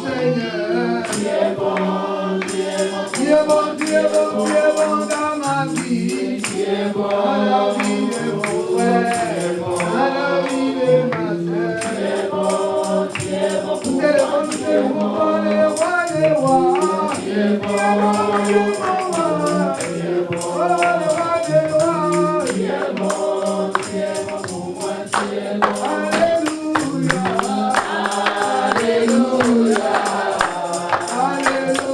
Seigneur. Tu es bon, tu es bon. Tu es bon, tu es bon, tu es bon dans ma vie. Tu es bon, dans la vie de mon frère, dans la vie de ma soeur. Tu es bon, tu es bon. Tu es bon, tu es bon, le roi des rois. Tu es bon, tu es bon, tu es bon, le roi des rois. Tu es bon, tu es bon pour moi, tu es bon. Alléluia, alléluia, alléluia,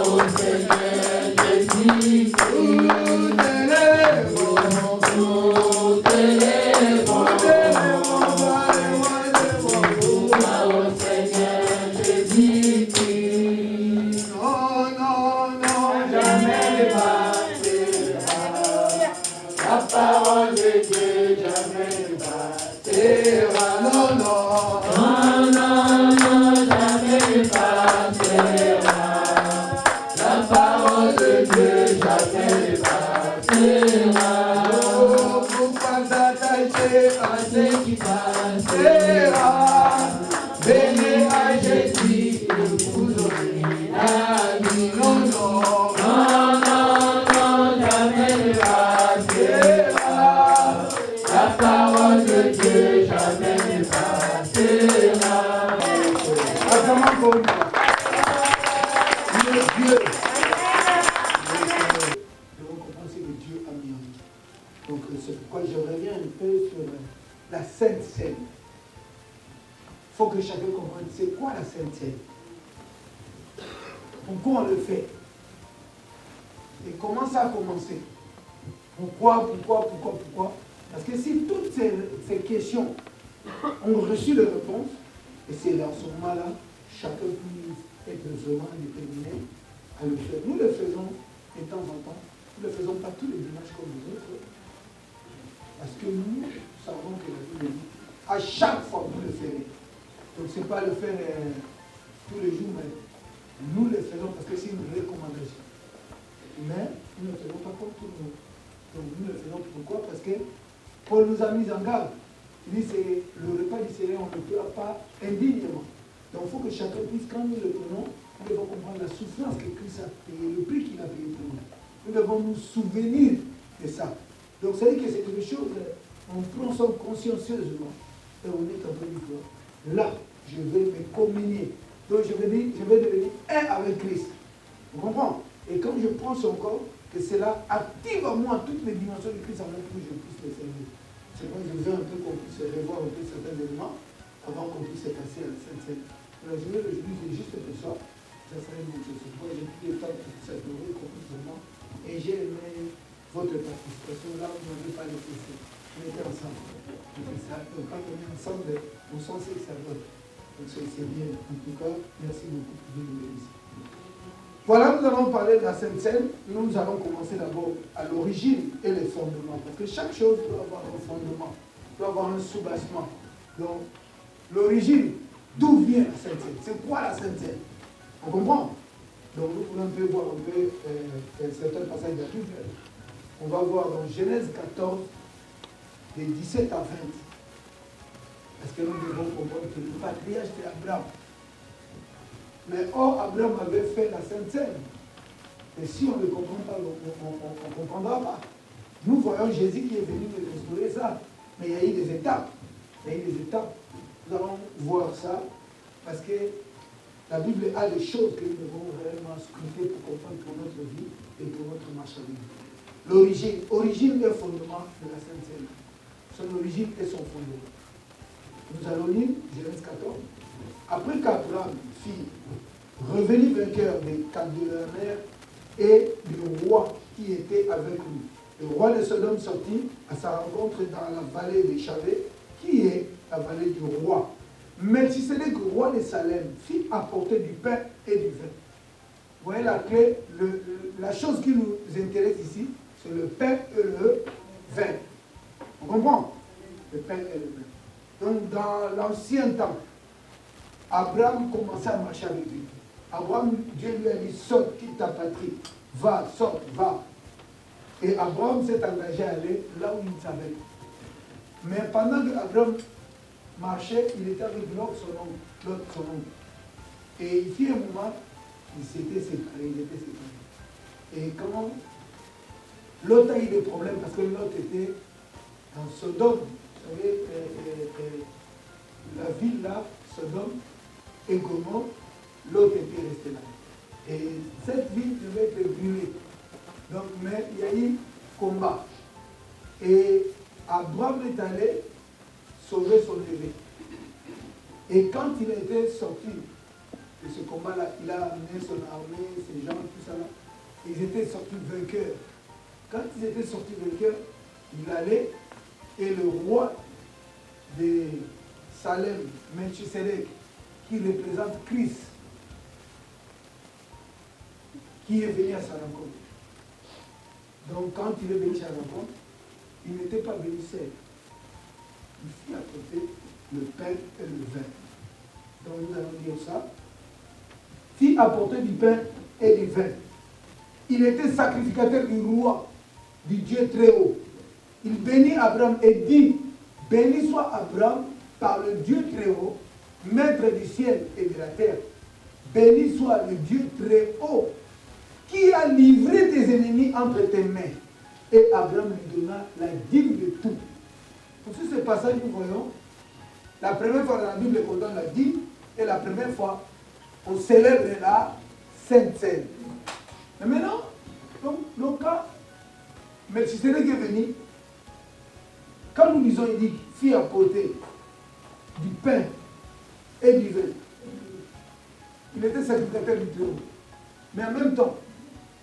au Seigneur Jésus. Donc c'est pourquoi je reviens un peu sur la Sainte Seine. Il faut que chacun comprenne c'est quoi la Sainte Seine. Pourquoi on le fait? Et comment ça a commencé? Pourquoi? Parce que si toutes ces questions ont reçu les réponses, et c'est dans ce moment-là, chacun puisse être vraiment déterminé à le faire. Nous le faisons de temps en temps, nous ne le faisons pas tous les dimanches comme les autres, parce que nous savons que la Bible dit, à chaque fois vous le ferez. Donc ce n'est pas le faire tous les jours, mais nous le faisons parce que c'est une recommandation. Mais nous ne le faisons pas comme tout le monde. Donc nous le faisons pourquoi? Parce que Paul nous a mis en garde. Il dit c'est le repas du Seigneur, on ne peut pas indignement. Donc il faut que chacun puisse, quand nous le prenons, nous devons comprendre la souffrance que Christ a payé, le prix qu'il a payé pour nous. Nous devons nous souvenir de ça. Donc ça veut dire que c'est quelque chose, on prend ça consciencieusement. Et on est en train de dire, là, je vais me communier. Donc je vais devenir un avec Christ. Vous comprenez? Et quand je prends son corps, que cela active en moi toutes les dimensions de Christ avant que je puisse le servir. C'est pourquoi je veux un peu qu'on puisse revoir un peu certains éléments avant qu'on puisse passer à la Sainte Seine. Alors je veux le juger juste de ça. Ça serait une bonne chose. C'est pourquoi j'ai pris le temps pour s'adorer complètement. Et j'ai aimé votre participation. Là, vous n'avez pas laissé ça. On était ensemble. Donc quand on est ensemble, on sent ce que ça donne. Donc c'est bien. En tout cas, merci beaucoup pour venir ici. Voilà, nous allons parler de la Sainte Seine. Nous allons commencer d'abord à l'origine et les fondements. Parce que chaque chose doit avoir un fondement, doit avoir un soubassement. Donc, l'origine, d'où vient la Sainte Seine? C'est quoi la Sainte Seine? On comprend? Donc, nous voulons un peu voir un peu certains passages de la Bible. On va voir dans Genèse 14, des 17 à 20. Parce que nous devons comprendre que le patriarche c'est Abraham. Mais or, Abraham avait fait la Sainte Seine. Et si on ne comprend pas, on ne comprendra pas. Nous voyons Jésus qui est venu restaurer ça. Mais il y a eu des étapes. Nous allons voir ça parce que la Bible a des choses que nous devons réellement scruter pour comprendre pour notre vie et pour notre marche à vie. Origine et fondement de la Sainte Seine. Son origine et son fondement. Nous allons lire Genèse 14. Après qu'Abraham fit revenir vainqueur des Cadolanéens et du roi qui était avec lui, le roi de Sodome sortit à sa rencontre dans la vallée de Chavé, qui est la vallée du roi. Melchisédek, roi de Salem, fit apporter du pain et du vin. Vous voyez la clé, la chose qui nous intéresse ici, c'est le pain et le vin. On comprend? Le pain et le vin. Donc dans l'ancien temps, Abraham commençait à marcher avec lui. Abraham, Dieu lui a dit, saute, quitte ta patrie, va, saute, va. Et Abraham s'est engagé à aller là où il ne savait pas. Mais pendant que Abraham marchait, il était avec l'autre son oncle. Et ici, un moment, ils s'étaient séparés, ils étaient séparés. Et quand Lot a eu des problèmes, parce que Lot était en Sodome, vous savez, la ville là, Sodome et Gomorrhe, Lot était resté là. Et cette ville devait être brûlée. Donc, mais il y a eu combat. Et Abraham est allé sauver son bébé. Et quand il était sorti de ce combat-là, il a amené son armée, ses gens, tout ça là. Ils étaient sortis vainqueurs. Quand ils étaient sortis vainqueurs, il allait et le roi de Salem, Melchisedec, qui représente Christ, qui est venu à sa rencontre. Donc quand il est venu à sa rencontre, il n'était pas venu seul. Il fit apporter le pain et le vin. Donc nous allons dire ça. Fit apporter du pain et du vin. Il était sacrificateur du roi, du Dieu très haut. Il bénit Abraham et dit, béni soit Abraham par le Dieu très haut, maître du ciel et de la terre. Béni soit le Dieu très haut, qui a livré tes ennemis entre tes mains. Et Abraham lui donna la dîme de tout. Pour ce passage, nous voyons, la première fois dans la Bible, on donne la dîme, et la première fois, on célèbre la Sainte Seine. Mais maintenant, donc, le cas, Melchisedec est venu. Quand nous lisons, il dit, fit apporter du pain et du vin. Il était sacrificateur du trône. Mais en même temps,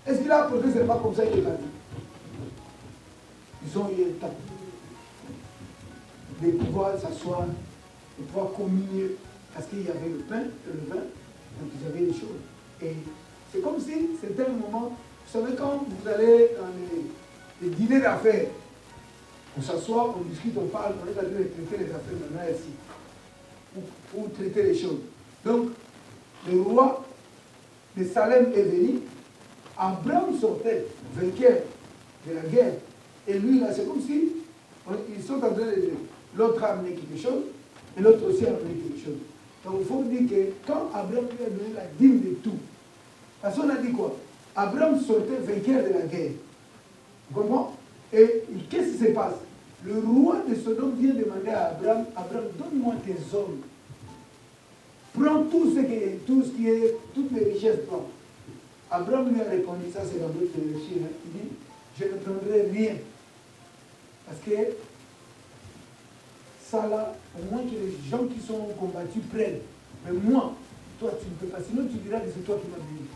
est-ce qu'il a apporté seulement comme ça, il est parti? Ils ont eu un temps de pouvoir s'asseoir, de pouvoir communier, parce qu'il y avait le pain et le vin, donc ils avaient les choses. Et c'est comme si c'était un moment, vous savez, quand vous allez dans les dîners d'affaires, on s'assoit, on discute, on parle, on est en train de traiter les affaires maintenant ici, pour traiter les choses. Donc, le roi de Salem est venu, Abraham sortait vainqueur de la guerre, et lui là, c'est comme si ils sont en train de... L'autre a amené quelque chose, et l'autre aussi a amené quelque chose. Donc il faut dire que quand Abraham lui a donné la dîme de tout, parce qu'on a dit quoi? Abraham sortait vainqueur de la guerre. Vous comprenez? Et qu'est-ce qui se passe? Le roi de Sodome vient demander à Abraham, Abraham, donne-moi tes hommes. Prends tout ce qui est, toutes les richesses, prends. Abraham lui a répondu, ça c'est dans d'autres récits, hein. Il dit, je ne prendrai rien. Parce que ça là, au moins que les gens qui sont combattus prennent. Mais moi, toi tu ne peux pas, sinon tu diras que c'est toi qui m'as béni.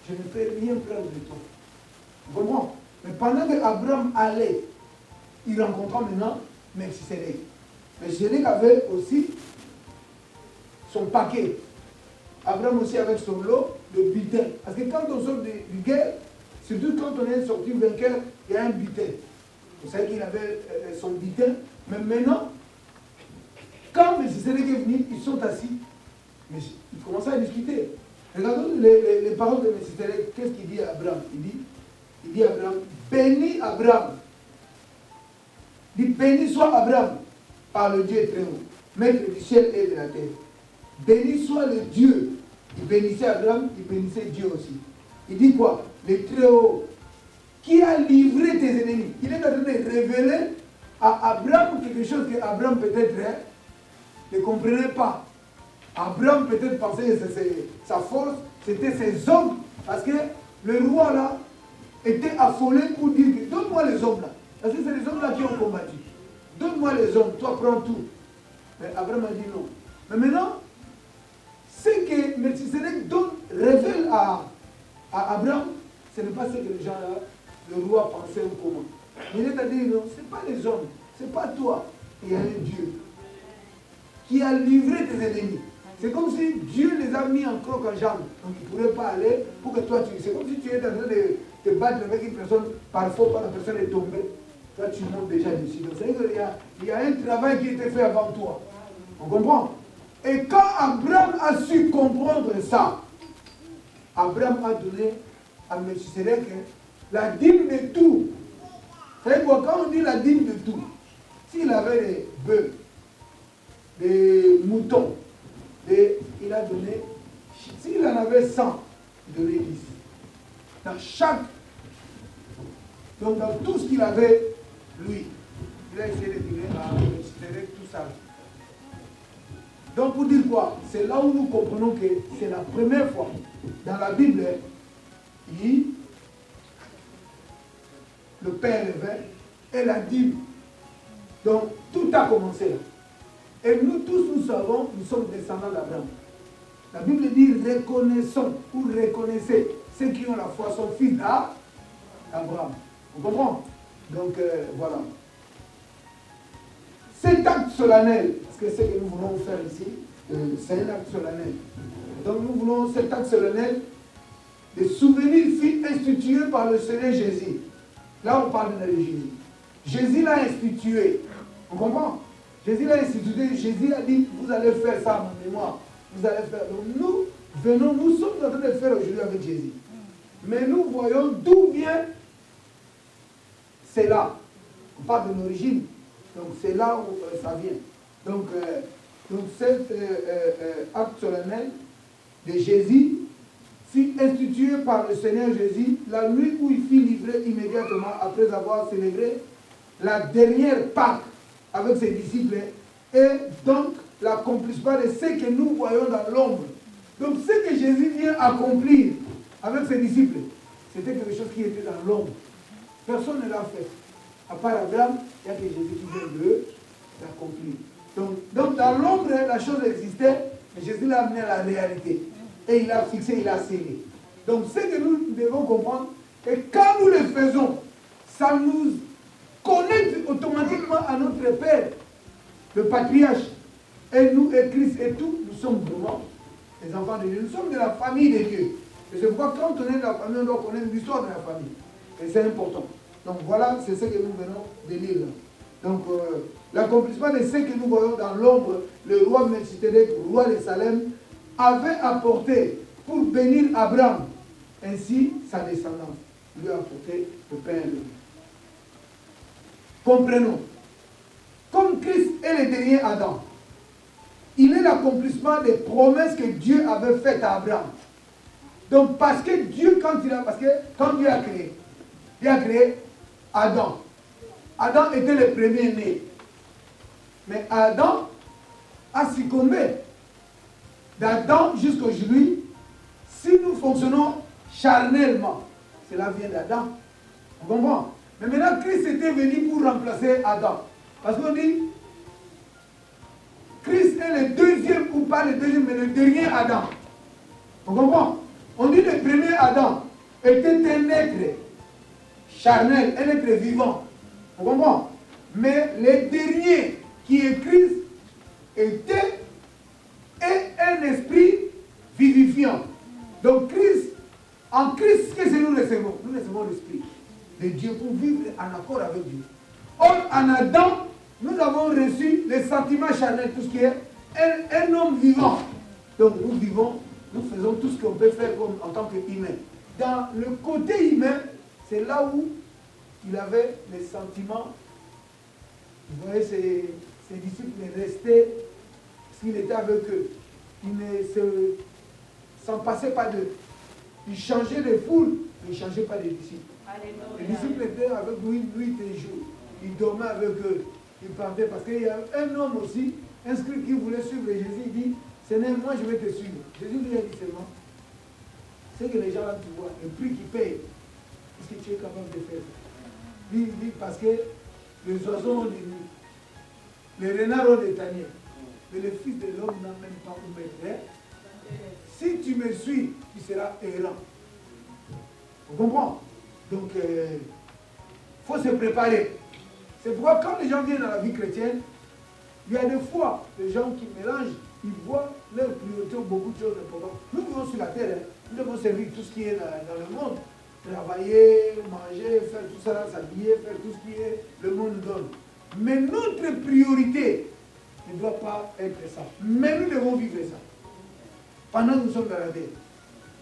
Je ne peux rien prendre de toi. Vous comprenez? Mais pendant que Abraham allait, il rencontra maintenant Melchisedec. Melchisedec avait aussi son paquet. Abraham aussi avec son lot de butin. Parce que quand on sort du guerre, surtout quand on est sorti vainqueur, il y a un butin. Vous savez qu'il avait son butin. Mais maintenant, quand Melchisedec est venu, ils sont assis. Mais ils commencent à discuter. Regardons les paroles de Melchisedec. Qu'est-ce qu'il dit à Abraham? Il dit à Abraham, bénis Abraham. Il dit, béni soit Abraham par le Dieu très haut, maître du ciel et de la terre. Béni soit le Dieu. Il bénissait Abraham, il bénissait Dieu aussi. Il dit quoi? Le très haut, qui a livré tes ennemis. Il est en train de révéler à Abraham quelque chose que Abraham peut-être ne comprenait pas. Abraham peut-être pensait que sa force, c'était ses hommes. Parce que le roi là était affolé pour dire que donne-moi les hommes là. Parce que c'est les hommes là qui ont combattu. Donne-moi les hommes, toi prends tout. Mais Abraham a dit non. Mais maintenant, ce que Melchisedec révèle à Abraham, ce n'est pas ce que les gens là, le roi pensait ou comment. Il est à dire non, ce n'est pas les hommes, ce n'est pas toi. Il y a un Dieu qui a livré tes ennemis. C'est comme si Dieu les a mis en croc en jambe. Donc ils ne pourraient pas aller pour que toi tu... C'est comme si tu es en train de te battre avec une personne, parfois quand la personne est tombée. Toi tu montes déjà dessus. Donc c'est-à-dire qu'il y a un travail qui a été fait avant toi. On comprend? Et quand Abraham a su comprendre ça, Abraham a donné à Melchisedec la dîme de tout. C'est quoi? Quand on dit la dîme de tout, s'il avait des bœufs, des moutons, il a donné S'il en avait 100, il donnait 10. Dans chaque... Donc dans tout ce qu'il avait, lui, il a essayé de donner à Melchizedek tout ça. Donc pour dire quoi? C'est là où nous comprenons que c'est la première fois dans la Bible, le Père élevé et la dîme. Donc tout a commencé là. Et nous tous, nous savons, nous sommes descendants d'Abraham. La Bible dit reconnaissons ou reconnaissez ceux qui ont la foi sont fils d'Abraham. Vous comprenez? Donc voilà. Cet acte solennel, parce que c'est ce que nous voulons faire ici, c'est un acte solennel. Donc nous voulons cet acte solennel de souvenirs fut institué par le Seigneur Jésus. Là on parle de l'origine. Jésus l'a institué. On comprend? Jésus l'a institué. Jésus a dit, vous allez faire ça à ma mémoire. Vous allez faire. Donc nous venons, nous sommes en train de faire aujourd'hui avec Jésus. Mais nous voyons d'où vient. C'est là. On parle de l'origine. Donc c'est là où ça vient. Donc cet acte solennel de Jésus fut institué par le Seigneur Jésus la nuit où il fut livré immédiatement après avoir célébré la dernière Pâque avec ses disciples et donc l'accomplissement de ce que nous voyons dans l'ombre. Donc ce que Jésus vient accomplir avec ses disciples, c'était quelque chose qui était dans l'ombre. Personne ne l'a fait. À part Abraham, il n'y a que Jésus qui vient de l'accomplir. Donc dans l'ombre, la chose existait, mais Jésus l'a amené à la réalité. Et il a fixé, il a scellé. Donc ce que nous devons comprendre, et quand nous le faisons, ça nous connecte automatiquement à notre Père, le patriarche. Et nous, et Christ et tout, nous sommes vraiment les enfants de Dieu. Nous sommes de la famille de Dieu. Et c'est pourquoi quand on est de la famille, on doit connaître l'histoire de la famille. Et c'est important. Donc voilà, c'est ce que nous venons de lire. Donc l'accomplissement de ce que nous voyons dans l'ombre, le roi Melchizedek, roi de Salem, avait apporté pour bénir Abraham, ainsi sa descendance. Il lui a apporté le Père. Comprenons. Comme Christ est le dernier Adam, il est l'accomplissement des promesses que Dieu avait faites à Abraham. Donc parce que Dieu, quand Dieu a créé Adam. Adam était le premier-né. Mais Adam a succombé. D'Adam jusqu'aujourd'hui, si nous fonctionnons charnellement, cela vient d'Adam. Vous comprenez? Mais maintenant, Christ était venu pour remplacer Adam. Parce qu'on dit, Christ est le deuxième, ou pas le deuxième, mais le dernier Adam. Vous comprenez? On dit le premier Adam était un être charnel, un être vivant. Vous comprenez? Mais le dernier, qui est Christ, était un esprit vivifiant. Donc Christ, en Christ, qu'est-ce que nous recevons? Nous recevons l'esprit de Dieu pour vivre en accord avec Dieu. Or, en Adam, nous avons reçu les sentiments charnels, tout ce qui est un homme vivant. Donc nous vivons, nous faisons tout ce qu'on peut faire en tant qu'humain. Dans le côté humain, c'est là où il avait les sentiments. Vous voyez, ses disciples restaient, parce qu'il était avec eux. Il ne s'en passait pas d'eux. Il changeait de foule, mais il ne changeait pas des disciples. Alléluia. Les disciples étaient avec lui nuit et jour. Il dormait avec eux. Il partait parce qu'il y a un homme aussi, inscrit, qui voulait suivre Jésus. Il dit, Seigneur, moi je vais te suivre. Jésus lui a dit seulement, c'est que les gens là, tu vois, le prix qu'ils payent, est-ce que tu es capable de faire ça? Lui, il dit, parce que les oiseaux ont des nids, les renards ont des tanières, mais le Fils de l'homme n'a même pas où mettre. Si tu me suis, tu seras errant. Vous comprenez? Donc, il faut se préparer. C'est pourquoi quand les gens viennent dans la vie chrétienne, il y a des fois, les gens qui mélangent, ils voient leur priorité ou beaucoup de choses importantes. Nous vivons sur la terre, hein. Nous devons servir tout ce qui est dans le monde. Travailler, manger, faire tout ça, s'habiller, faire tout ce qui est le monde nous donne. Mais notre priorité ne doit pas être ça. Mais nous devons vivre ça. Pendant que nous sommes dans la terre.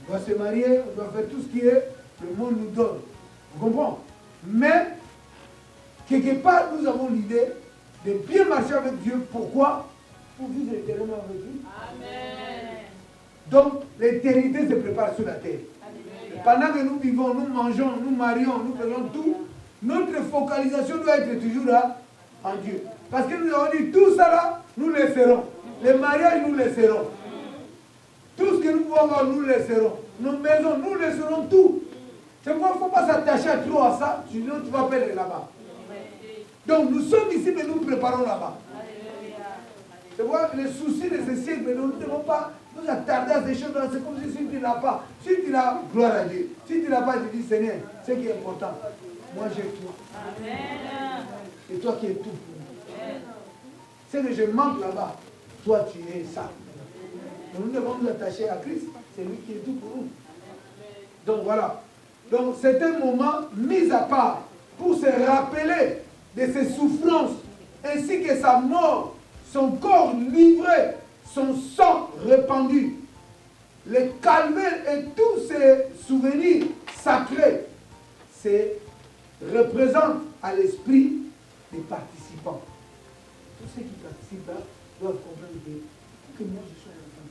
On doit se marier, on doit faire tout ce qui est le monde nous donne. Vous comprenez? Mais, quelque part, nous avons l'idée de bien marcher avec Dieu. Pourquoi? Pour vivre éternellement avec lui. Amen. Donc, l'éternité se prépare sur la terre. Et pendant que nous vivons, nous mangeons, nous marions, nous faisons tout, notre focalisation doit être toujours là, en Dieu. Parce que nous avons dit, tout ça là, nous laisserons. Les mariages, nous laisserons. Tout ce que nous pouvons avoir, nous laisserons. Nos maisons, nous laisserons tout. C'est pourquoi il ne faut pas s'attacher trop à ça, sinon tu vas perdre là-bas. Donc nous sommes ici, mais nous préparons là-bas. C'est pourquoi les soucis de ce siècle, nous ne devons pas nous attarder à ces choses-là. C'est comme si tu n'as pas. Si tu l'as, gloire à Dieu. Si tu n'as pas, tu dis Seigneur, ce qui est important, moi j'ai toi. C'est toi qui es tout pour moi. C'est que je manque là-bas. Toi tu es ça. Donc nous devons nous attacher à Christ. C'est lui qui est tout pour nous. Donc voilà. Donc c'est un moment mis à part pour se rappeler de ses souffrances ainsi que sa mort, son corps livré, son sang répandu, le calvaire et tous ces souvenirs sacrés représentent à l'esprit des participants. Tous ceux qui participent là doivent comprendre que moi je suis un enfant.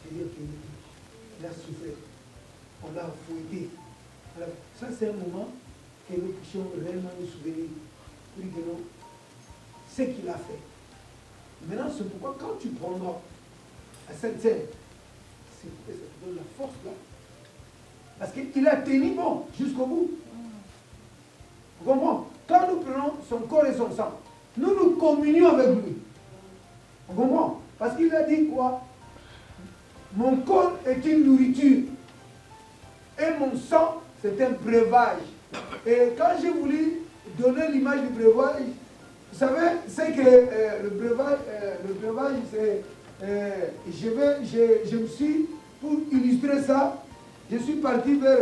C'est-à-dire qu'il a souffert, on l'a fouetté. Alors, ça c'est un moment que nous puissions réellement nous souvenir. Oui, que non, ce qu'il a fait. Maintenant, c'est pourquoi quand tu prendras à cette scène, ça te donne la force là. Parce qu'il a tenu bon jusqu'au bout. Vous comprenez? Quand nous prenons son corps et son sang, nous communions avec lui. Vous comprenez? Parce qu'il a dit quoi? Mon corps est une nourriture et mon sang c'est un breuvage. Et quand j'ai voulu donner l'image du breuvage, vous savez, c'est que le breuvage, c'est... je me suis, pour illustrer ça, je suis parti vers...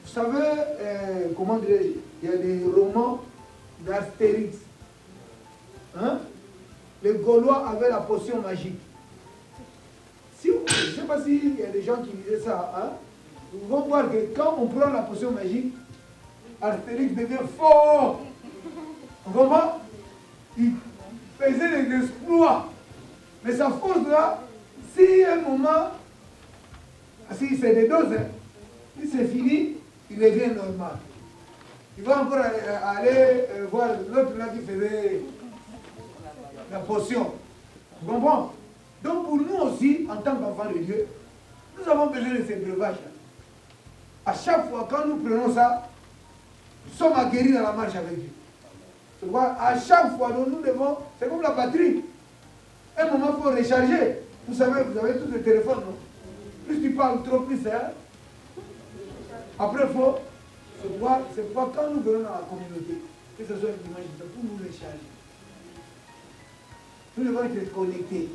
vous savez, comment dire, il y a des romans d'Astérix. Hein? Les Gaulois avaient la potion magique. Je ne sais pas s'il y a des gens qui disaient ça. Hein? Vous allez voir que quand on prend la potion magique, Astérix devient fort. Comment? Il faisait des exploits. Mais sa force là, si à un moment, si c'est des doses, hein, si c'est fini, il devient normal. Il va encore aller voir l'autre là qui faisait la potion. Vous comprenez? Donc pour nous aussi, en tant qu'enfants de Dieu, nous avons besoin de ces breuvages. À chaque fois, quand nous prenons ça, nous sommes aguerris dans la marche avec Dieu. À chaque fois, nous devons, c'est comme la batterie. À un moment, il faut recharger. Vous savez, vous avez tous les téléphones, non? Plus tu parles trop, plus c'est. Après, il faut c'est pourquoi quand nous venons dans la communauté, que ce soit une image, pour nous recharger. Nous devons être connectés.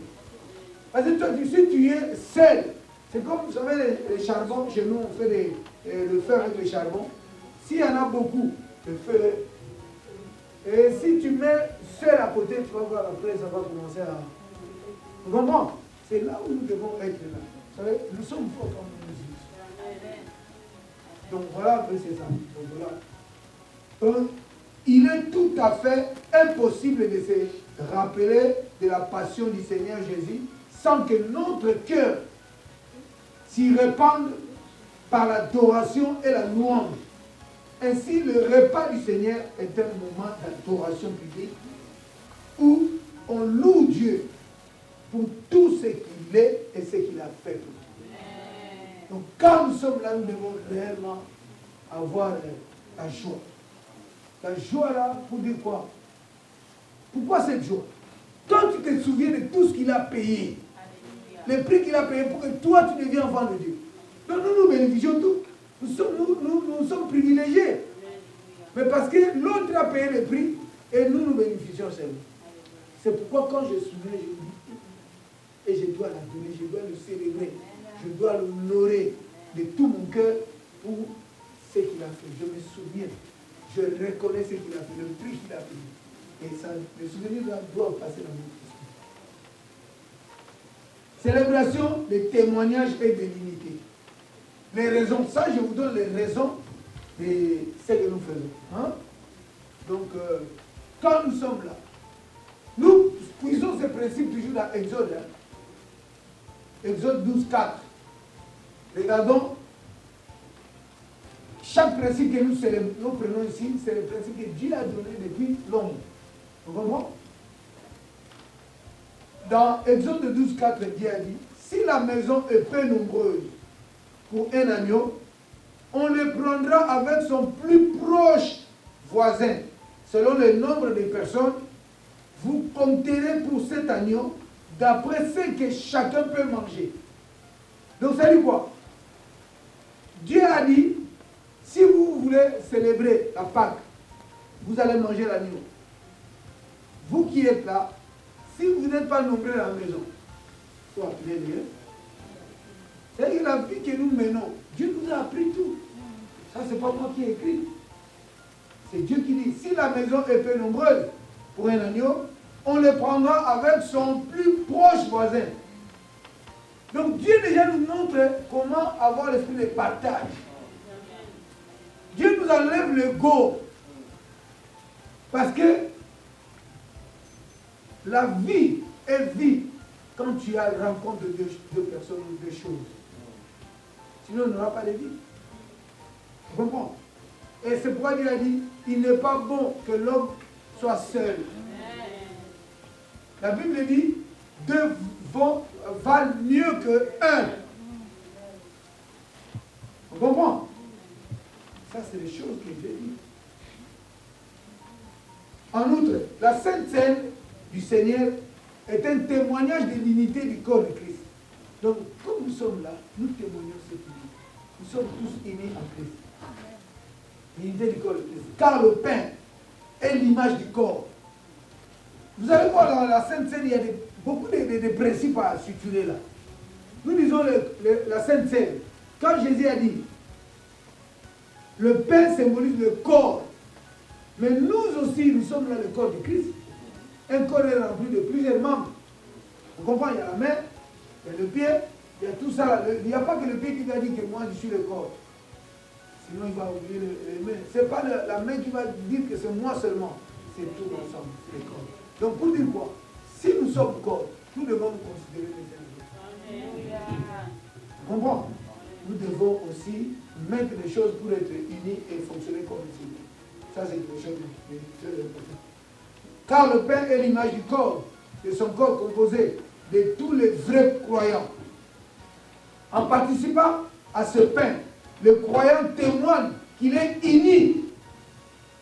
Parce que toi, si tu es seul, c'est comme, vous savez, les charbons, chez nous, on fait le feu avec le charbon. S'il y en a beaucoup, le feu. Et si tu mets seul à côté, tu vas voir après, ça va commencer à... Vous comprenez? C'est là où nous devons être là. Vous savez, nous sommes forts comme nous sommes. Donc voilà, c'est ça. Donc, voilà. Il est tout à fait impossible de se rappeler de la passion du Seigneur Jésus sans que notre cœur s'y répande par l'adoration et la louange. Ainsi, le repas du Seigneur est un moment d'adoration publique où on loue Dieu pour tout ce qu'il est et ce qu'il a fait pour nous. Donc, quand nous sommes là, nous devons réellement avoir la joie. La joie là, pour dire quoi? Pourquoi cette joie? Quand tu te souviens de tout ce qu'il a payé, le prix qu'il a payé pour que toi tu deviennes enfant de Dieu. Donc nous bénéficions tout. Nous sommes privilégiés. Mais parce que l'autre a payé le prix et nous bénéficions seulement. C'est pourquoi quand je souviens, je dis, et je dois l'adorer, je dois le célébrer, je dois l'honorer de tout mon cœur pour ce qu'il a fait. Je me souviens, je reconnais ce qu'il a fait, le prix qu'il a payé. Et ça, les souvenirs là doivent passer dans notre esprit. Célébration des témoignages et de l'unité. Les raisons, ça je vous donne les raisons de ce que nous faisons. Hein? Donc, quand nous sommes là, nous puisons ce principe toujours dans Exode. Hein? Exode 12, 4. Regardons. Chaque principe que nous prenons ici, c'est le principe que Dieu a donné depuis l'homme. Vous comprenez? Dans Exode 12, 4, Dieu a dit, si la maison est peu nombreuse pour un agneau, on le prendra avec son plus proche voisin. Selon le nombre de personnes, vous compterez pour cet agneau d'après ce que chacun peut manger. Donc ça dit quoi? Dieu a dit, si vous voulez célébrer la Pâque, vous allez manger l'agneau. Vous qui êtes là, si vous n'êtes pas nombreux à la maison, il faut appeler Dieu. C'est-à-dire que la vie que nous menons, Dieu nous a appris tout. Ça, ce n'est pas moi qui ai écrit. C'est Dieu qui dit, si la maison est peu nombreuse pour un agneau, on le prendra avec son plus proche voisin. Donc Dieu déjà nous montre comment avoir l'esprit de partage. Dieu nous enlève le go. Parce que la vie est vie quand tu as rencontre de deux personnes ou deux choses. Sinon, on n'aura pas de vie. Tu comprends? Et c'est pourquoi Dieu a dit, il n'est pas bon que l'homme soit seul. La Bible dit, deux valent mieux qu'un. On comprend? Ça, c'est les choses que Dieu dit. En outre, la Sainte Seine du Seigneur est un témoignage de l'unité du corps de Christ. Donc, comme nous sommes là, nous témoignons cette unité. Nous sommes tous unis en Christ. L'unité du corps de Christ. Car le pain est l'image du corps. Vous allez voir dans la Sainte Seine, il y a beaucoup de principes à structurer là. Nous disons la Sainte Seine. Quand Jésus a dit, le pain symbolise le corps. Mais nous aussi, nous sommes là le corps de Christ. Un corps est rempli de plusieurs membres. Vous comprenez? Il y a la main, il y a le pied, il y a tout ça. Il n'y a pas que le pied qui va dire que moi je suis le corps. Sinon il va oublier les mains. Ce n'est pas la main qui va dire que c'est moi seulement. C'est tout ensemble, c'est le corps. Donc pour dire quoi? Si nous sommes corps, nous devons nous considérer les uns les autres. Vous comprenez? Nous devons aussi mettre les choses pour être unis et fonctionner comme ici. Ça c'est quelque chose de très important. Car le pain est l'image du corps, de son corps composé de tous les vrais croyants. En participant à ce pain, le croyant témoigne qu'il est uni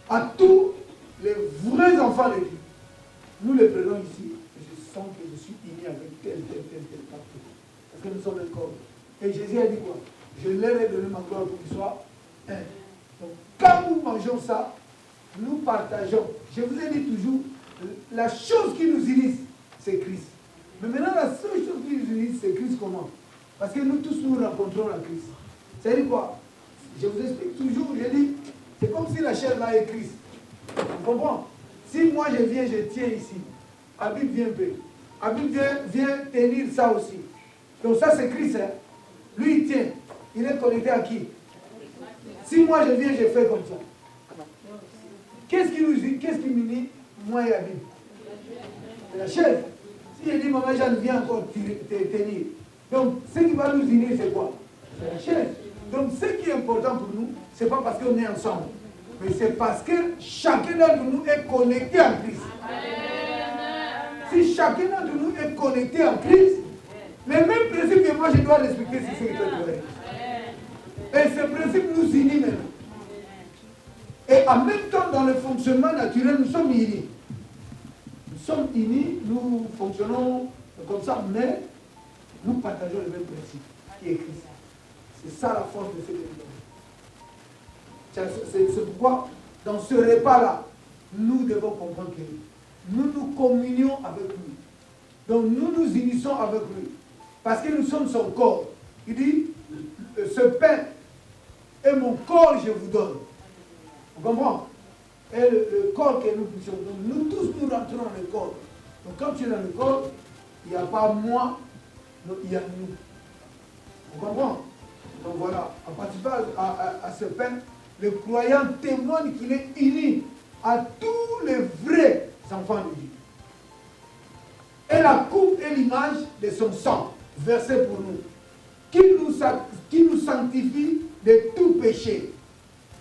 à tous les vrais enfants de Dieu. Nous les prenons ici, et je sens que je suis uni avec tel partout. Parce que nous sommes un corps. Et Jésus a dit quoi? Je leur ai donné ma gloire pour qu'ils soient un. Donc quand nous mangeons ça, nous partageons. Je vous ai dit toujours, la chose qui nous unit, c'est Christ. Mais maintenant, la seule chose qui nous unit, c'est Christ comment? Parce que nous tous, nous rencontrons la Christ. C'est-à-dire quoi? Je vous explique toujours, je dis, c'est comme si la chair là est Christ. Vous comprenez? Si moi je viens, je tiens ici, Habib vient un peu. Habib vient tenir ça aussi. Donc ça c'est Christ. Hein? Lui il tient. Il est connecté à qui? Si moi je viens, je fais comme ça. Qu'est-ce qui m'unit, moi et Habib? C'est la chaise. Si je dis, maman Jeanne, viens encore tenir. Donc, ce qui va nous unir, c'est quoi? C'est la chaise. Donc, ce qui est important pour nous, ce n'est pas parce qu'on est ensemble, mais c'est parce que chacun d'entre nous est connecté en Christ. Si chacun d'entre nous est connecté en Christ, les mêmes principes que moi je dois respecter, c'est ce que toi tu dois. Et ce principe nous unit maintenant. Et en même temps, dans le fonctionnement naturel, nous sommes unis. Nous sommes unis, nous fonctionnons comme ça, mais nous partageons le même principe qui est Christ. C'est ça la force de cette émission. C'est pourquoi, dans ce repas-là, nous devons comprendre que nous nous communions avec lui. Donc nous nous unissons avec lui. Parce que nous sommes son corps. Il dit, ce pain est mon corps, je vous donne. Vous comprenez? Et le corps que nous puissions. Donc nous tous, nous rentrons dans le corps. Donc quand tu es dans le corps, il n'y a pas moi, non, il y a nous. Vous comprenez? Donc voilà, en participant à ce pain, le croyant témoigne qu'il est uni à tous les vrais enfants de Dieu. Et la coupe est l'image de son sang. versé pour nous, qui nous sanctifie de tout péché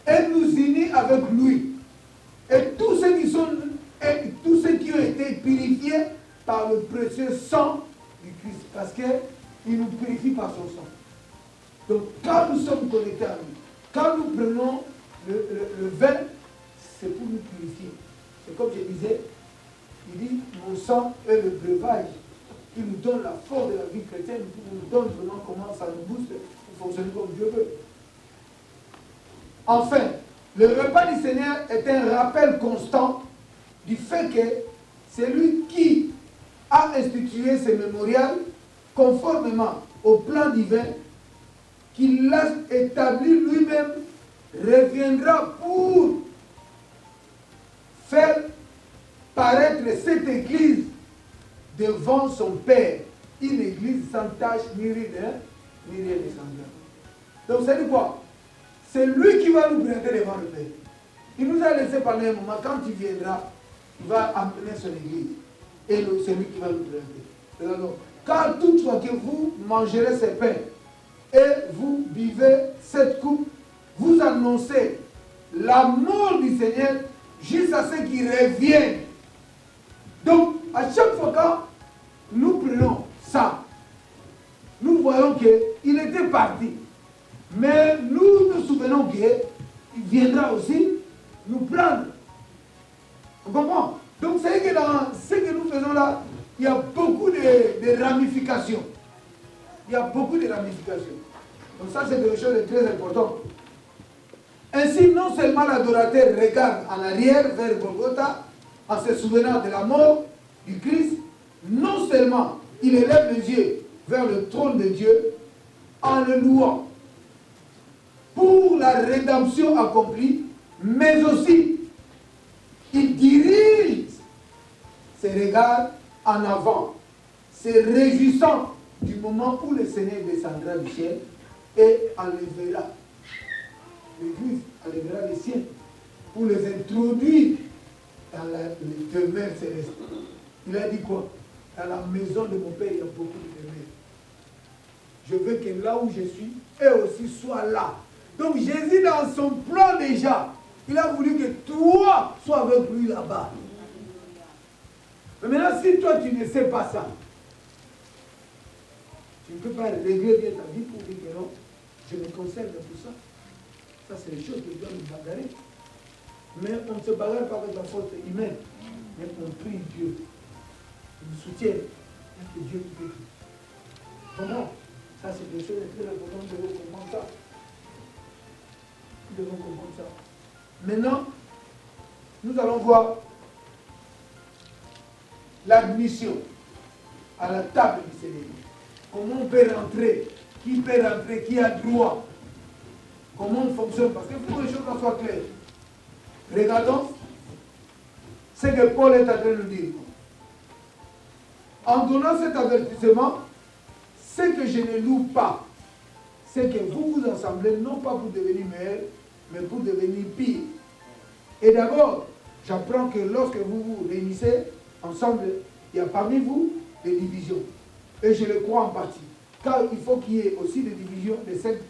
et nous unit avec lui. Et tous ceux qui ont été purifiés par le précieux sang du Christ, parce qu'il nous purifie par son sang. Donc quand nous sommes connectés à lui, quand nous prenons le vin, c'est pour nous purifier. C'est comme je disais, il dit, mon sang est le breuvage. Il nous donne la force de la vie chrétienne, il nous donne vraiment comment ça nous booste pour fonctionner comme Dieu veut. Enfin, le repas du Seigneur est un rappel constant du fait que c'est lui qui a institué ce mémorial conformément au plan divin qu'il l'a établi lui-même, reviendra pour faire paraître cette église devant son Père. Une église sans tache, ni rien de semblable. Donc, c'est quoi? C'est lui qui va nous présenter devant le Père. Il nous a laissé pendant un moment. Quand il viendra, il va amener son église. Et c'est lui qui va nous présenter. Alors, quand toutefois que vous mangerez ces pains et vous buvez cette coupe, vous annoncez la mort du Seigneur jusqu'à ce qu'il revienne. Donc, à chaque fois quand nous prenons ça, nous voyons qu'il était parti. Mais nous nous souvenons qu'il viendra aussi nous prendre. On comprend? Donc, c'est que dans ce que nous faisons là, il y a beaucoup de ramifications. Il y a beaucoup de ramifications. Donc ça, c'est quelque chose de très important. Ainsi, non seulement l'adorateur regarde en arrière vers Golgotha, en se souvenant de la mort du Christ, non seulement il élève les yeux vers le trône de Dieu en le louant pour la rédemption accomplie, mais aussi il dirige ses regards en avant, se réjouissant du moment où le Seigneur descendra du ciel et enlèvera l'Église, enlèvera les siens pour les introduire dans les demeures célestes. Il a dit quoi? Dans la maison de mon Père, il y a beaucoup de demeures. Je veux que là où je suis, eux aussi soient là. Donc Jésus, dans son plan déjà, il a voulu que toi sois avec lui là-bas. Mais maintenant, si toi tu ne sais pas ça, tu ne peux pas régler bien ta vie pour dire que non, je me conserve de tout ça. Ça, c'est les choses qui doivent nous bagarrer. Mais on ne se bagarre pas avec la force humaine. Mais on prie Dieu. On nous soutient. C'est Dieu qui fait tout. Comment? Ça, c'est des choses très importantes. Nous devons comprendre ça. Nous devons comprendre ça. Maintenant, nous allons voir l'admission à la table du Seigneur. Comment on peut rentrer? Qui peut rentrer? Qui a droit? Comment on fonctionne? Parce qu'il faut que les choses soient claires. Regardons ce que Paul est en train de nous dire. En donnant cet avertissement, ce que je ne loue pas, c'est que vous vous assemblez non pas pour devenir meilleur, mais pour devenir pire. Et d'abord, j'apprends que lorsque vous vous réunissez ensemble, il y a parmi vous des divisions. Et je le crois en partie. Car il faut qu'il y ait aussi des divisions, des sectes,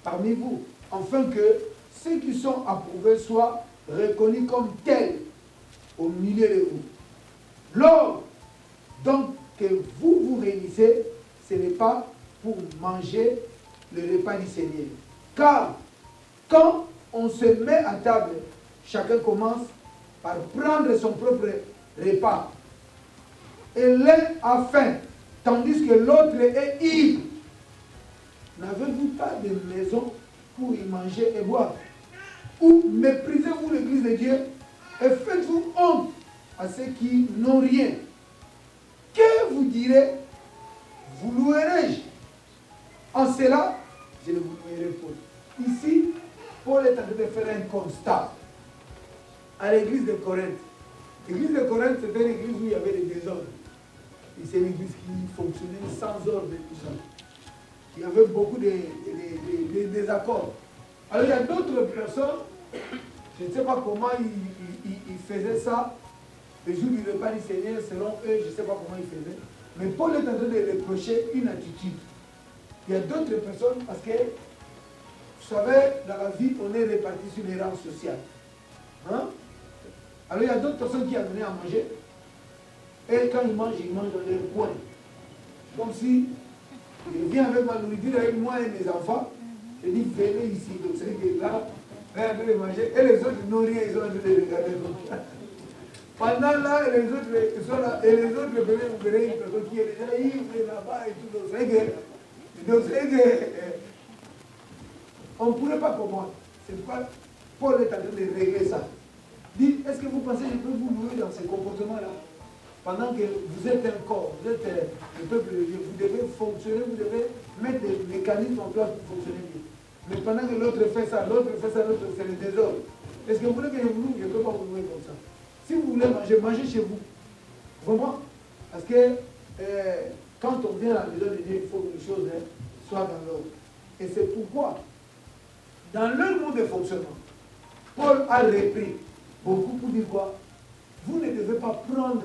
parmi vous, afin que ceux qui sont approuvés soient reconnus comme tels au milieu de vous. Lors donc que vous vous réunissez, ce n'est pas pour manger le repas du Seigneur. Car quand on se met à table, chacun commence par prendre son propre repas. Et l'un a faim, tandis que l'autre est ivre. N'avez-vous pas de maison pour y manger et boire? Ou méprisez-vous l'Église de Dieu et faites-vous honte à ceux qui n'ont rien? Que vous direz? Vous louerai-je? En cela, je ne vous louerai pas. Ici, Paul est en train de faire un constat à l'église de Corinthe. L'église de Corinthe, c'était une église où il y avait des désordres. Et c'est une église qui fonctionnait sans ordre et tout ça. Il y avait beaucoup de désaccords. Alors il y a d'autres personnes, je ne sais pas comment ils faisaient ça. Le jour du repas du Seigneur, selon eux, je ne sais pas comment ils faisaient. Mais Paul est en train de reprocher une attitude. Il y a d'autres personnes, parce que, vous savez, dans la vie, on est répartis sur les rangs sociaux. Hein? Alors il y a d'autres personnes qui amènent à manger, et quand ils mangent dans leur coin. Comme si il vient avec ma nourriture, avec moi et mes enfants, je dis venez ici, donc c'est que là, on est en train de manger, et les autres n'ont rien, ils sont en train de regarder comme ça. Pendant là, les autres sont là, et les autres, vous verrez une personne qui est déjà ivre là-bas et tout, donc c'est que on ne pourrait pas comprendre. C'est pourquoi Paul est en train de régler ça. Dites, est-ce que vous pensez que je peux vous louer dans ces comportements-là? Pendant que vous êtes un corps, vous êtes le peuple de Dieu, vous devez fonctionner, vous devez mettre des mécanismes en place pour fonctionner bien. Mais pendant que l'autre fait ça, l'autre, c'est le désordre. Est-ce que vous voulez que je vous loue? Je ne peux pas vous louer comme ça. Si vous voulez manger, mangez chez vous. Vous comprenez? Parce que quand on vient à la maison de Dieu, il faut que les choses soient dans l'ordre. Et c'est pourquoi, dans leur mode de fonctionnement, Paul a repris beaucoup pour dire quoi? Vous ne devez pas prendre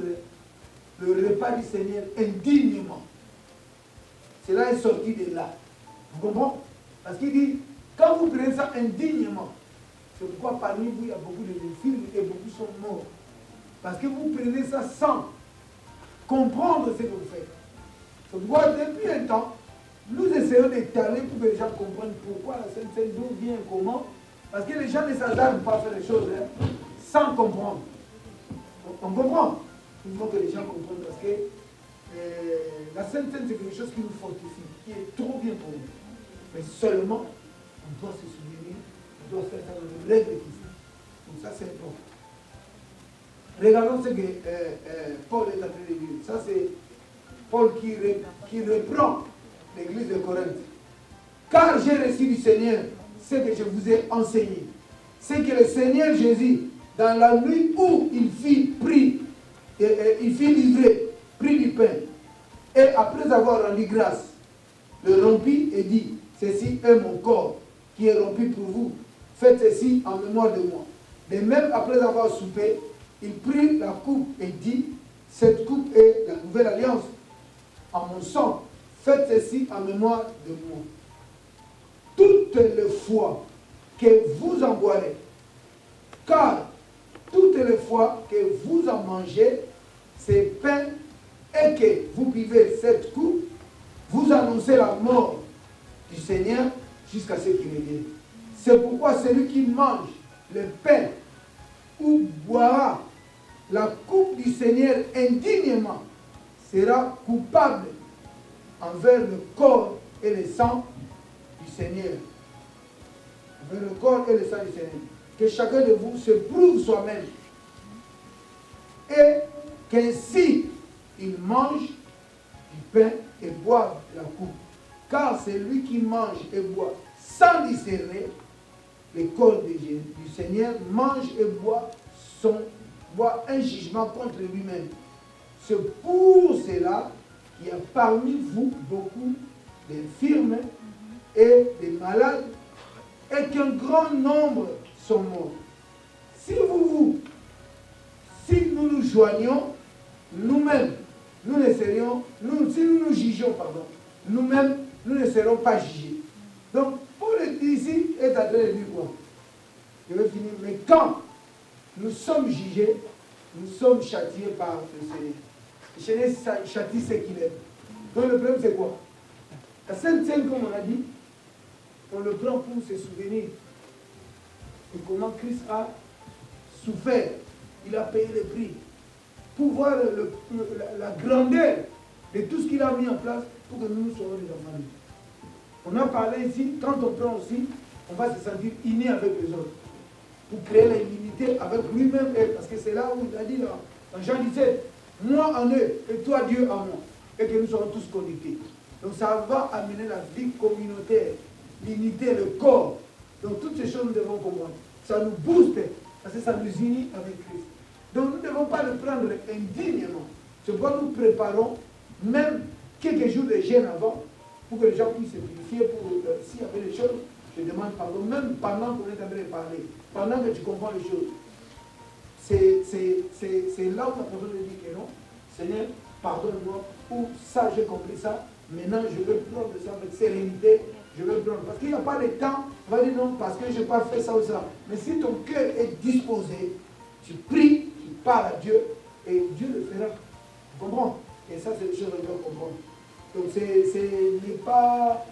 le repas du Seigneur indignement. Cela est sorti de là. Vous comprenez? Parce qu'il dit, quand vous prenez ça indignement, c'est pourquoi parmi vous, il y a beaucoup de films et beaucoup sont morts. Parce que vous prenez ça sans comprendre ce que vous faites. C'est pourquoi depuis un temps, nous essayons d'étaler pour que les gens comprennent pourquoi la Sainte Seine, d'où vient, comment. Parce que les gens ne s'attardent pas à faire les choses sans comprendre. On comprend. Il faut que les gens comprennent parce que la Sainte Seine, c'est quelque chose qui nous fortifie, qui est trop bien pour nous. Mais seulement, on doit se souvenir, on doit faire ça dans le règle de Christ. Donc ça, c'est important. Regardons ce que Paul est en train de dire. Ça, c'est Paul qui reprend l'église de Corinthe. Car j'ai reçu du Seigneur ce que je vous ai enseigné. C'est que le Seigneur Jésus, dans la nuit où il fut livré, prit du pain, et après avoir rendu grâce, le rompit et dit, ceci est mon corps qui est rompu pour vous. Faites ceci en mémoire de moi. De même, après avoir soupé, il prit la coupe et dit, cette coupe est la nouvelle alliance en mon sang. Faites ceci en mémoire de moi. Toutes les fois que vous en boirez, car toutes les fois que vous en mangez ces pains et que vous buvez cette coupe, vous annoncez la mort du Seigneur jusqu'à ce qu'il revienne. C'est pourquoi celui qui mange le pain ou boira la coupe du Seigneur indignement sera coupable envers le corps et le sang du Seigneur. Envers le corps et le sang du Seigneur. Que chacun de vous se prouve soi-même. Et qu'ainsi il mange du pain et boive la coupe. Car celui qui mange et boit sans discerner le corps du Seigneur mange et boit un jugement contre lui-même. C'est pour cela qu'il y a parmi vous beaucoup d'infirmes et de malades et qu'un grand nombre sont morts. Si nous nous joignons, nous-mêmes, nous ne serions, si nous nous jugeons, nous-mêmes, nous ne serons pas jugés. Donc, Paul ici est en train de dire quoi? Je vais finir. Mais quand nous sommes jugés, nous sommes châtiés par le Seigneur. Le Seigneur châtie ce qu'il aime. Donc le problème c'est quoi? La Sainte Seine, comme on a dit, on le prend pour se souvenir de comment Christ a souffert. Il a payé le prix. Pour voir la grandeur de tout ce qu'il a mis en place pour que nous soyons des enfants. On a parlé ici, quand on prend aussi, on va se sentir unis avec les autres. Pour créer l'intimité avec lui-même. Parce que c'est là où il a dit dans Jean 17, moi en eux et toi Dieu en moi. Et que nous serons tous connectés. Donc ça va amener la vie communautaire, l'unité, le corps. Donc toutes ces choses nous devons comprendre. Ça nous booste parce que ça nous unit avec Christ. Donc nous ne devons pas le prendre indignement. C'est pourquoi nous préparons même quelques jours de jeûne avant pour que les gens puissent se purifier. S'il y avait des choses, je demande pardon, même pendant qu'on est en train de parler, pendant que tu comprends les choses. C'est là où la personne dit que non, Seigneur, pardonne-moi, ou ça, j'ai compris ça, maintenant je veux prendre ça avec sérénité, je veux prendre. Parce qu'il n'y a pas de temps, on va dire non, parce que je n'ai pas fait ça ou ça. Mais si ton cœur est disposé, tu pries, tu parles à Dieu, et Dieu le fera. Tu comprends? Et ça, c'est des choses que je dois comprendre. Donc, ce n'est pas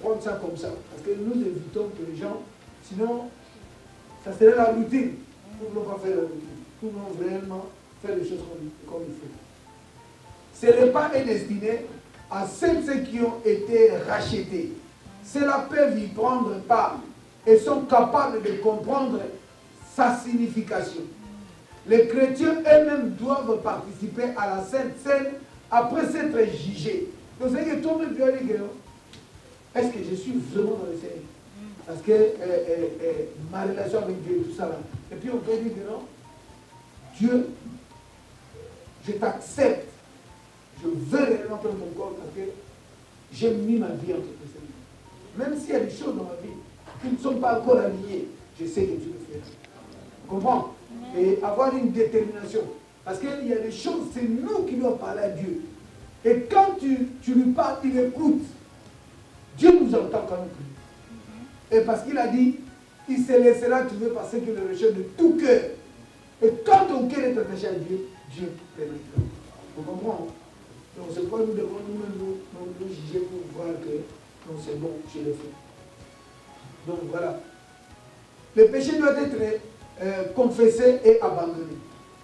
prendre ça comme ça. Parce que nous évitons que les gens, sinon, ça serait la routine. Nous ne voulons pas faire la routine. Nous voulons vraiment faire les choses comme il faut. Ce n'est pas destiné à ceux qui ont été rachetés. Ceux-là peuvent y prendre part et sont capables de comprendre sa signification. Les chrétiens eux-mêmes doivent participer à la Sainte Seine après s'être jugés. Donc c'est que toi-même tu vas dire que est-ce que je suis vraiment dans le Seigneur? Parce que ma relation avec Dieu, tout ça là. Et puis on peut dire que non, Dieu, je t'accepte. Je veux réellement prendre ton corps parce que j'ai mis ma vie entre tes mains. Même s'il y a des choses dans ma vie qui ne sont pas encore alignées, je sais que tu le fais. Tu comprends? Et avoir une détermination. Parce qu'il y a des choses, c'est nous qui doivons parler à Dieu. Et quand tu lui parles, il écoute. Dieu nous entend quand nous prions. Et parce qu'il a dit, il se laissera trouver par ceux qui le recherchent de tout cœur. Et quand ton cœur est attaché à Dieu, Dieu permettra. Vous comprenez? Donc c'est pourquoi nous devons nous juger pour voir que non, c'est bon, je le fais. Donc voilà. Le péché doit être confessé et abandonné.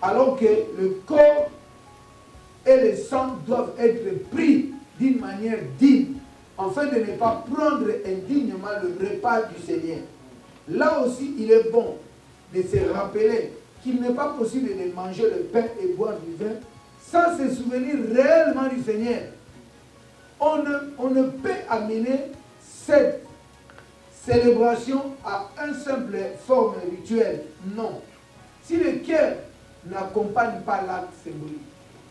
Alors que le corps et le sang doivent être pris d'une manière digne, afin de ne pas prendre indignement le repas du Seigneur. Là aussi, il est bon de se rappeler qu'il n'est pas possible de manger le pain et boire du vin sans se souvenir réellement du Seigneur. On ne peut amener cette célébration à une simple forme rituelle. Non. Si le cœur n'accompagne pas l'acte symbolique.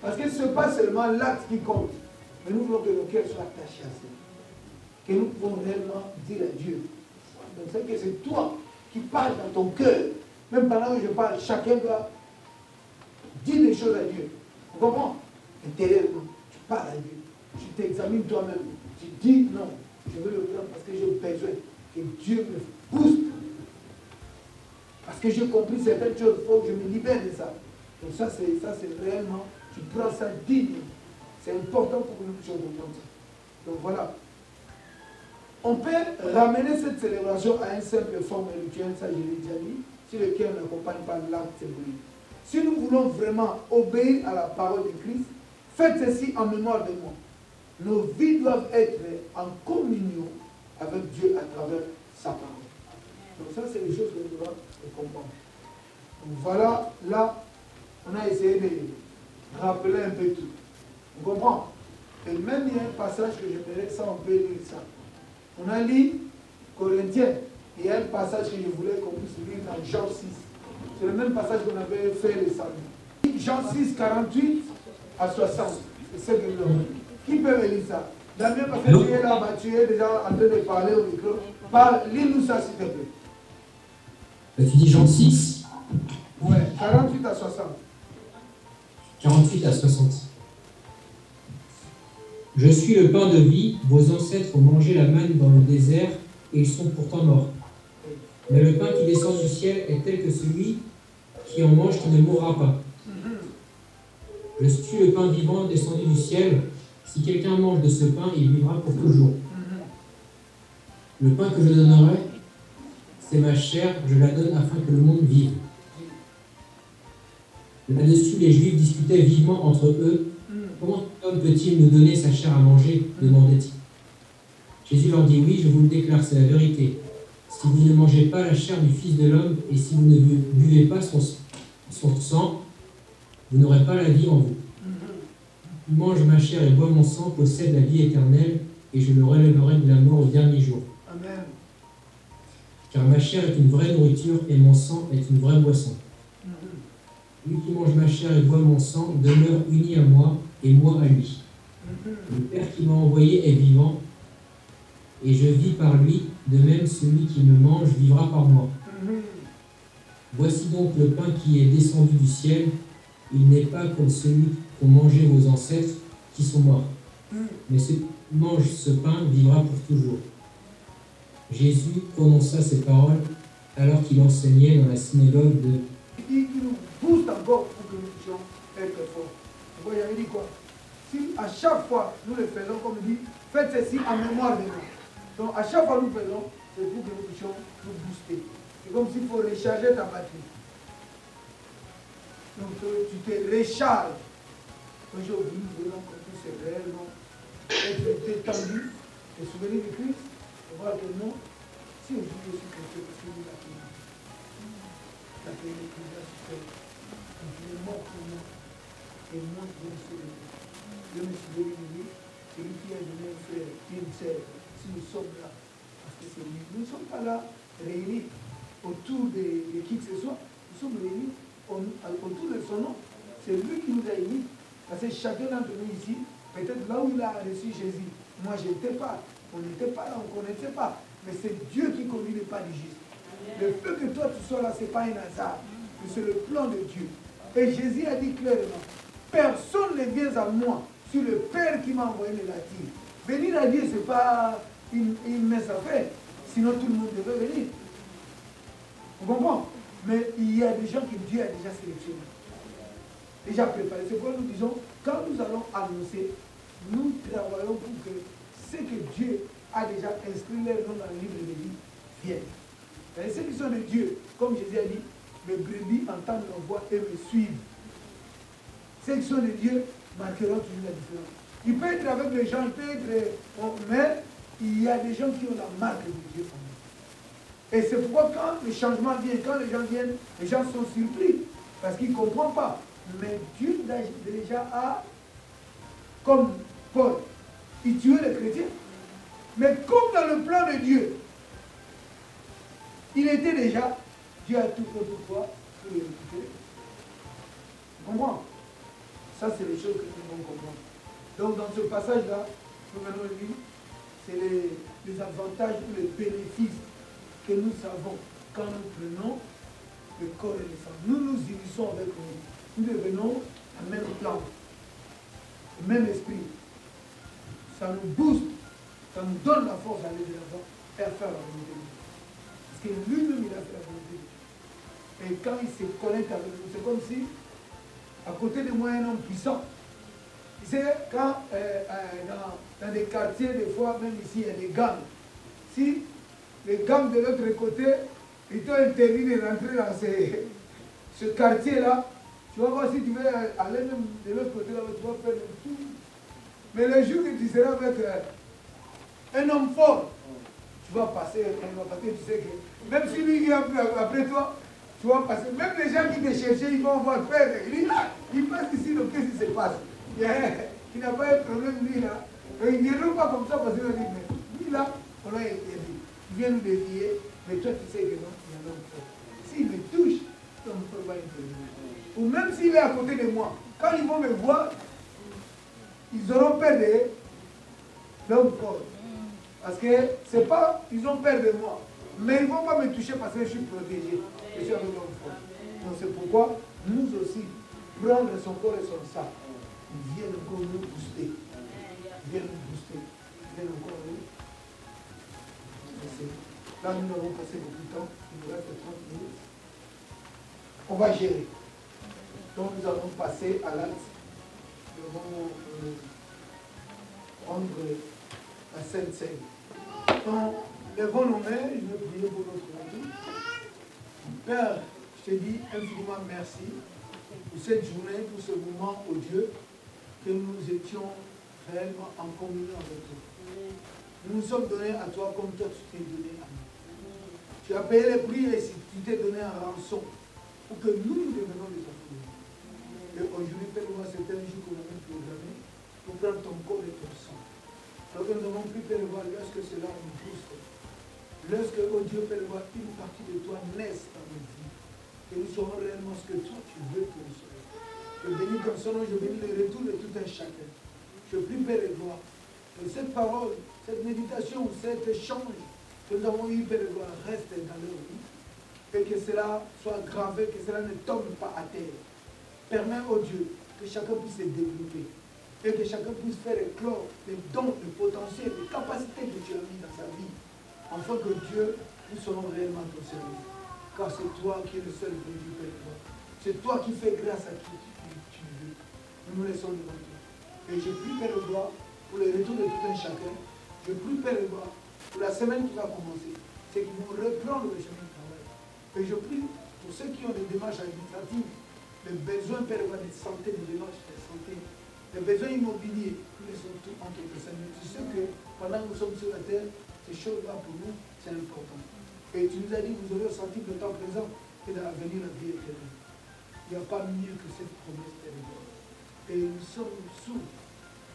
Parce que ce n'est pas seulement l'acte qui compte, mais nous voulons que nos cœurs soient attachés à ça. Que nous pouvons réellement dire à Dieu. Donc c'est que c'est toi qui parles dans ton cœur. Même pendant que je parle, chacun doit dire des choses à Dieu. Vous comprenez? Intérieurement, tu parles à Dieu. Tu t'examines toi-même. Tu dis non, je veux le prendre parce que j'ai besoin que Dieu me pousse. Parce que j'ai compris certaines choses, il faut que je me libère de ça. Donc ça c'est réellement, tu prends ça digne. C'est important pour que nous puissions comprendre ça. Donc voilà. On peut ramener cette célébration à une simple forme rituelle, ça je l'ai déjà dit, si le cœur n'accompagne pas l'acte symbolique. Si nous voulons vraiment obéir à la parole de Christ, faites ceci en mémoire de moi. Nos vies doivent être en communion avec Dieu à travers sa parole. Donc ça, c'est les choses que nous devons comprendre. Donc voilà, là, on a essayé de rappeler un peu tout. On comprend? Et même il y a un passage que j'aimerais, ça on peut lire ça. On a lu Corinthiens, il y a un passage que je voulais qu'on puisse lire dans Jean 6. C'est le même passage qu'on avait fait le samedi. Jean 6, 48 à 60. C'est ce que nous avons. Qui peut me lire ça? Damien, parce que tu es là, tu es déjà en train de parler au micro. Lis-nous ça, s'il te plaît. Tu dis Jean 6. Ouais, 48 à 60. 48 à 60. Je suis le pain de vie, vos ancêtres ont mangé la manne dans le désert et ils sont pourtant morts. Mais le pain qui descend du ciel est tel que celui qui en mange qui ne mourra pas. Je suis le pain vivant descendu du ciel. Si quelqu'un mange de ce pain, il vivra pour toujours. Le pain que je donnerai, c'est ma chair, je la donne afin que le monde vive. Là-dessus, les Juifs discutaient vivement entre eux. Comment cet homme peut-il nous donner sa chair à manger? Demandait-il. Jésus leur dit, oui, je vous le déclare, c'est la vérité. Si vous ne mangez pas la chair du Fils de l'homme et si vous ne buvez pas son sang, vous n'aurez pas la vie en vous. Qui mange ma chair et boit mon sang possède la vie éternelle et je le relèverai de la mort au dernier jour. Amen. Car ma chair est une vraie nourriture et mon sang est une vraie boisson. Lui qui mange ma chair et boit mon sang demeure uni à moi et moi à lui. Le Père qui m'a envoyé est vivant et je vis par lui, de même celui qui me mange vivra par moi. Voici donc le pain qui est descendu du ciel, il n'est pas comme celui qu'ont mangé vos ancêtres qui sont morts. Mais ceux qui mangent ce pain vivra pour toujours. » Jésus prononça ces paroles alors qu'il enseignait dans la synagogue de... Il nous booste encore pour que nous puissions être forts. Vous voyez, il dit quoi? Si à chaque fois nous le faisons, comme il dit, faites ceci en mémoire de nous. Donc à chaque fois nous faisons, c'est pour que nous puissions nous booster. C'est comme s'il faut recharger ta batterie. Donc tu te recharges. Aujourd'hui, nous voulons que tout c'est réellement être détendu, se souvenir de Christ, et voir que non, si aujourd'hui je suis chrétien, parce que nous l'avons payé. La paix est déjà super. Il est mort pour moi. Et moi, je me suis levé. Je me suis levé. C'est lui qui a donné un frère, une sœur. Si nous sommes là, parce que c'est lui. Nous ne sommes pas là réunis autour de qui que ce soit. Nous sommes réunis autour de son nom. C'est lui qui nous a unis. Parce que chacun d'entre nous ici, peut-être là où il a reçu Jésus, moi je n'étais pas. On n'était pas là, on ne connaissait pas. Mais c'est Dieu qui conduit les pas du juste. Le fait que toi tu sois là, ce n'est pas un hasard, mais c'est le plan de Dieu. Et Jésus a dit clairement, personne ne vient à moi, c'est le Père qui m'a envoyé me l'a dit. Venir à Dieu, ce n'est pas une mince affaire, sinon tout le monde devait venir. Vous comprenez? Mais il y a des gens que Dieu a déjà sélectionnés, déjà préparés. C'est pourquoi nous disons, quand nous allons annoncer, nous travaillons pour que ce que Dieu a déjà inscrit leur nom dans le livre de vie viennent. Et ceux qui sont de Dieu, comme Jésus a dit, mes brebis entendent leur voix et me suivent. Ceux qui sont de Dieu marqueront toujours la différence. Il peut être avec les gens, il peut être... mais il y a des gens qui ont la marque de Dieu en eux. Et c'est pourquoi quand le changement vient, quand les gens viennent, les gens sont surpris. Parce qu'ils ne comprennent pas. Mais Dieu déjà a, comme Paul, il tuait les chrétiens. Mais comme dans le plan de Dieu, il était déjà, Dieu a tout fait pour toi, pour les récupérer. Tu comprends? Ça, c'est les choses que nous devons comprendre. Donc, dans ce passage-là, nous venons lire, c'est les avantages ou les bénéfices que nous savons quand nous prenons le corps et le sang. Nous nous unissons avec lui. Nous devenons un même plan, le même esprit. Ça nous booste, ça nous donne la force d'aller de l'avant et à faire la volonté de Dieu. Parce que lui-même, il a fait la volonté de Dieu. Et quand il se connecte avec nous, c'est comme si, à côté de moi, un homme puissant. Tu sais, quand dans des quartiers, des fois, même ici, il y a des gangs. Si les gangs de l'autre côté, ils t'ont interdit de rentrer dans ce quartier-là, tu vas voir si tu veux aller même de l'autre côté, là, tu vas faire le tout. Mais le jour que tu seras avec un homme fort, tu vas passer, parce que tu sais que même si lui vient après toi, tu vas passer. Même les gens qui te cherchaient, ils vont voir faire. Il passe ici, donc qu'est-ce qui se passe? Il n'a pas eu de problème, lui là. Ils ne diront pas comme ça parce qu'ils vont dire, mais lui là, on l'a interdit. Il vient nous dévier, mais toi tu sais que non, il y a un homme fort. S'il me touche, on ne peut pas intervenir. Ou même s'il est à côté de moi, quand ils vont me voir, ils auront peur de l'homme fort. Parce que c'est pas, ils ont peur de moi. Mais ils ne vont pas me toucher parce que je suis protégé. Je suis avec l'homme fort. Donc c'est pourquoi nous aussi, prendre son corps et son sang, ils viennent encore nous booster. Ils viennent nous booster. Ils viennent encore nous. Là, nous avons passé beaucoup de temps. Il nous reste 30 minutes. On va gérer. Donc nous allons passer à l'acte. Nous allons prendre la Sainte Seine. Donc, levons nos mains, je vais prier pour notre vie. Père, je te dis infiniment merci pour cette journée, pour ce moment, au Dieu, que nous étions réellement en communion avec toi. Nous nous sommes donnés à toi comme toi tu t'es donné à nous. Tu as payé les prix et tu t'es donné en rançon pour que nous devenions des enfants de Dieu. Et aujourd'hui, Père, moi, c'est un jour que nous avons programmé pour prendre ton corps et ton sang. Donc nous avons pu, Père, voir lorsque cela nous pousse. Lorsque, oh Dieu, Père, voir une partie de toi naisse dans nos vies. Que nous serons réellement ce que toi tu veux que nous soyons. Je bénis comme son nom, je bénis le retour de tout un chacun. Je prie, Père, et gloire. Que cette parole, cette méditation, cet échange que nous avons eu, Père, et gloire, reste dans leur vie. Et que cela soit gravé, que cela ne tombe pas à terre. Permets, oh Dieu, que chacun puisse se développer. Et que chacun puisse faire éclore les dons, les potentiels, les capacités que tu as mis dans sa vie. Afin que Dieu, nous serons réellement ton service. Car c'est toi qui es le seul vrai du Père. C'est toi qui fais grâce à qui tu veux. Nous nous laissons devant toi. Et je prie, Père le roi, pour le retour de tout un chacun. Je prie, Père le roi, pour la semaine qui va commencer. C'est qu'ils vont reprendre le chemin du travail. Et je prie pour ceux qui ont des démarches administratives, les besoins, Père le roi, de santé, des démarches de santé, les besoins immobiliers, nous laissons tout entre les Seigneur. Tu sais que pendant que nous sommes sur la terre, ces choses-là pour nous, c'est important. Et tu nous as dit que vous aurez senti le temps présent et dans l'avenir la vie éternelle. Il n'y a pas mieux que cette promesse de Dieu. Et nous sommes sous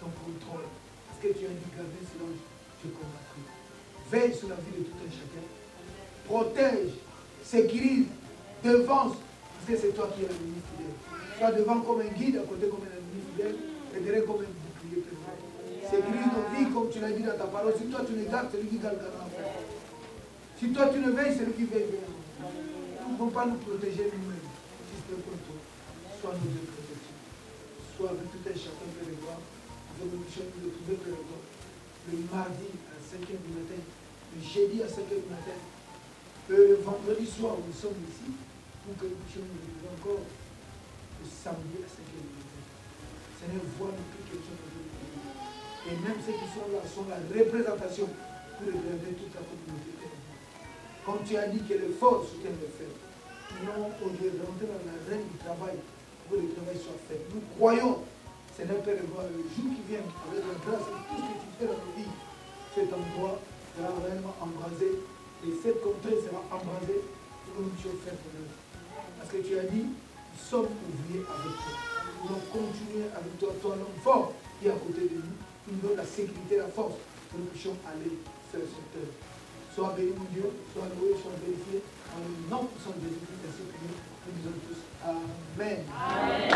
ton contrôle. Parce que tu as dit, gardez silence, je combattrai. Veille sur la vie de tout un chacun. Protège, sécurise, devance. Parce que c'est toi qui es l'ennemi fidèle. Sois devant comme un guide, à côté comme un ennemi fidèle, et derrière comme un bouclier. Sécurise nos vies comme tu l'as dit dans ta parole. Si toi tu les gardes, c'est lui qui gardera en fait. Si toi tu ne veilles, c'est lui qui veille. Nous ne pouvons pas nous protéger nous-mêmes. Si c'est comme toi, sois nos deux protections. Sois avec tout un chacun de les voir. Nous nous retrouver de les voir. Le mardi à 5h du matin, le jeudi à 5h du matin, le vendredi soir où nous sommes ici, pour que nous puissions nous retrouver encore le samedi à 5h du matin. Seigneur, vois-nous plus quelque chose de nous. Et même ceux qui sont là sont la représentation pour regarder toute la communauté. Comme tu as dit que les forts soutiennent les faibles. Non, au lieu de rentrer dans la règle du travail, pour que le travail soit fait. Nous croyons, Seigneur Père, le jour qui vient, avec la grâce et tout ce que tu fais dans nos vies, cet endroit sera réellement embrasé. Et cette contrée sera embrasée pour que nous puissions faire pour nous. Parce que tu as dit, nous sommes oubliés avec toi. Nous allons continuer avec toi, toi l'homme fort qui est à côté de nous. Tu nous donnes la sécurité, la force, que nous puissions aller faire cette œuvre. Sois béni, mon Dieu, sois loué, sois glorifié. En le nom puissant de Jésus-Christ, ainsi que nous disons tous Amen. Amen.